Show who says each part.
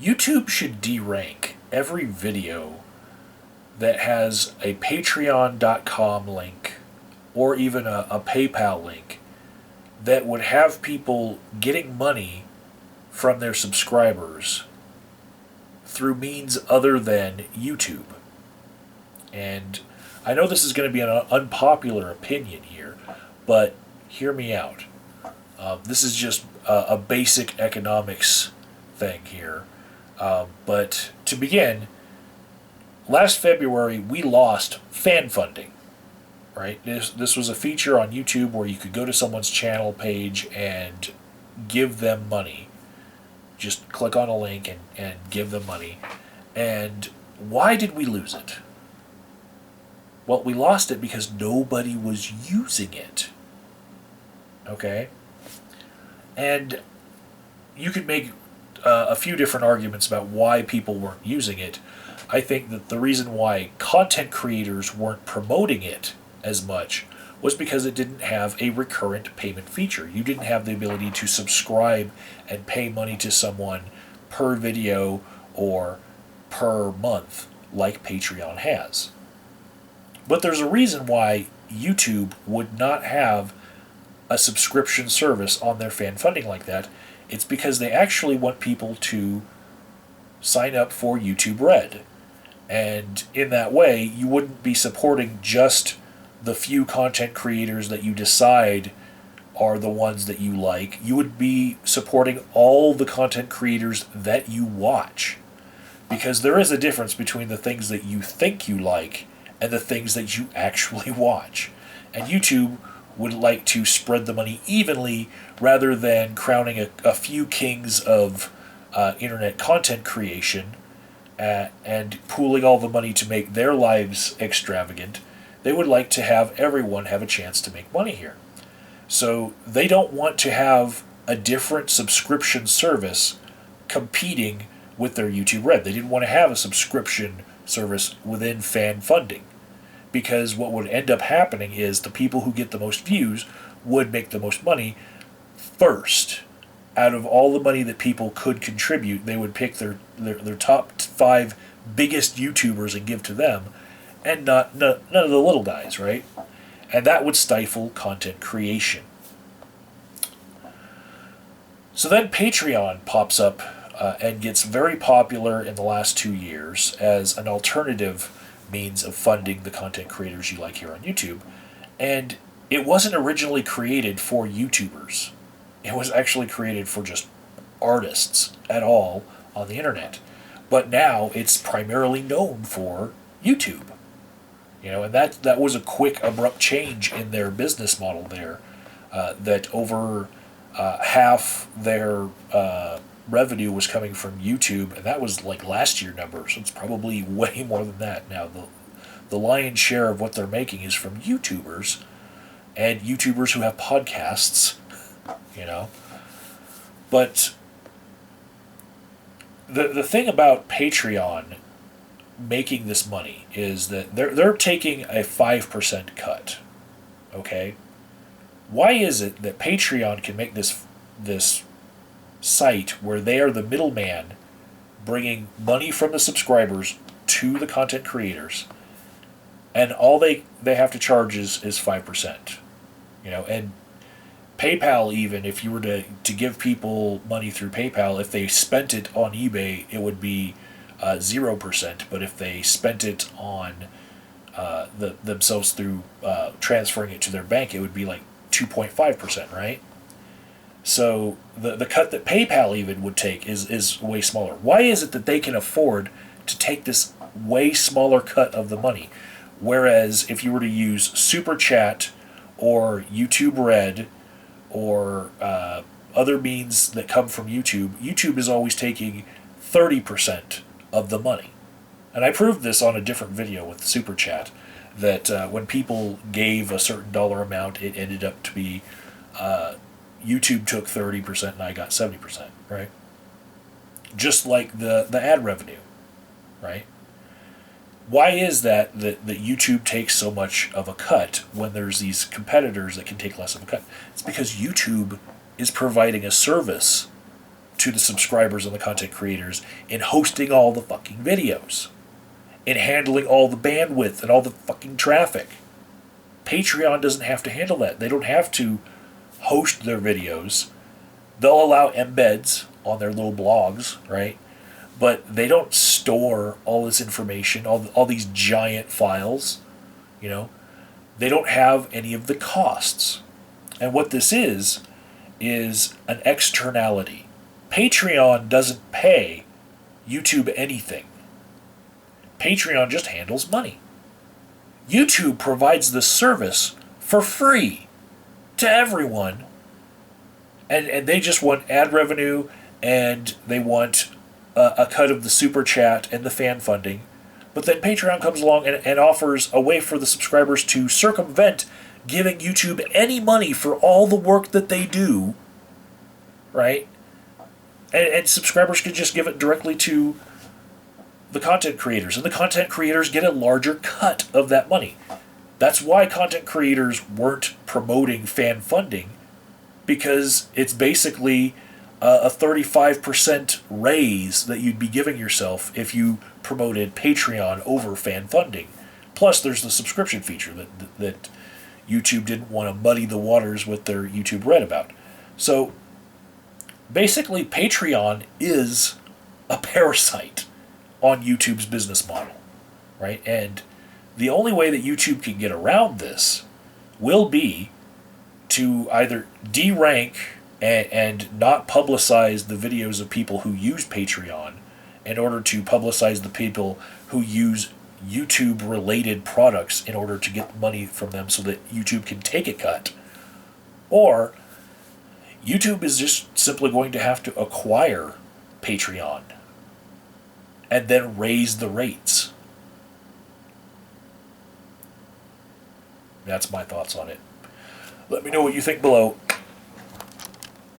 Speaker 1: YouTube should derank every video that has a patreon.com link or even a PayPal link that would have people getting money from their subscribers through means other than YouTube. And I know this is going to be an unpopular opinion here, but hear me out. This is just a basic economics thing here. But to begin, last February we lost fan funding. Right? This was a feature on YouTube where you could go to someone's channel page and give them money. Just click on a link and give them money. And why did we lose it? Well, we lost it because nobody was using it. Okay? And you could make a few different arguments about why people weren't using it. I think that the reason why content creators weren't promoting it as much was because it didn't have a recurrent payment feature. You didn't have the ability to subscribe and pay money to someone per video or per month like Patreon has. But there's a reason why YouTube would not have a subscription service on their fan funding like that. It's because they actually want people to sign up for YouTube Red. And in that way, you wouldn't be supporting just the few content creators that you decide are the ones that you like. You would be supporting all the content creators that you watch. Because there is a difference between the things that you think you like and the things that you actually watch. And YouTube would like to spread the money evenly rather than crowning a few kings of internet content creation and pooling all the money to make their lives extravagant. They would like to have everyone have a chance to make money here. So they don't want to have a different subscription service competing with their YouTube Red. They didn't want to have a subscription service within fan funding, because what would end up happening is the people who get the most views would make the most money first. Out of all the money that people could contribute, they would pick their top 5 biggest YouTubers and give to them, and none of the little guys, right? And that would stifle content creation. So then Patreon pops up and gets very popular in the last 2 years as an alternative means of funding the content creators you like here on YouTube. And it wasn't originally created for YouTubers. It was actually created for just artists at all on the internet. But now it's primarily known for YouTube. And that was a quick, abrupt change in their business model there. That over half their revenue was coming from YouTube, and that was like last year numbers. So it's probably way more than that now. The lion's share of what they're making is from YouTubers, and YouTubers who have podcasts. But the thing about Patreon making this money is that they're taking a 5% cut. Okay? Why is it that Patreon can make this site where they are the middleman bringing money from the subscribers to the content creators, and all they have to charge is 5%? And PayPal, even if you were to give people money through PayPal, if they spent it on eBay, it would be 0%. But if they spent it on themselves through transferring it to their bank, it would be like 2.5%, right? So the cut that PayPal even would take is way smaller. Why is it that they can afford to take this way smaller cut of the money? Whereas if you were to use Super Chat or YouTube Red or other means that come from YouTube, YouTube is always taking 30% of the money. And I proved this on a different video with Super Chat, that when people gave a certain dollar amount, it ended up to be YouTube took 30% and I got 70%, right? Just like the ad revenue, right? Why is that YouTube takes so much of a cut when there's these competitors that can take less of a cut? It's because YouTube is providing a service to the subscribers and the content creators in hosting all the fucking videos, in handling all the bandwidth and all the fucking traffic. Patreon doesn't have to handle that. They don't have to host their videos. They'll allow embeds on their little blogs, right? But they don't store all this information, all these giant files, you know? They don't have any of the costs. And what this is an externality. Patreon doesn't pay YouTube anything. Patreon just handles money. YouTube provides the service for free to everyone. And they just want ad revenue, and they want a cut of the super chat and the fan funding. But then Patreon comes along and offers a way for the subscribers to circumvent giving YouTube any money for all the work that they do, right? And subscribers can just give it directly to the content creators, and the content creators get a larger cut of that money. That's why content creators weren't promoting fan funding, because it's basically a 35% raise that you'd be giving yourself if you promoted Patreon over fan funding. Plus, there's the subscription feature that YouTube didn't want to muddy the waters with their YouTube Red about. So, basically, Patreon is a parasite on YouTube's business model, right? And the only way that YouTube can get around this will be to either derank and not publicize the videos of people who use Patreon in order to publicize the people who use YouTube-related products in order to get money from them so that YouTube can take a cut. Or YouTube is just simply going to have to acquire Patreon and then raise the rates. That's my thoughts on it. Let me know what you think below.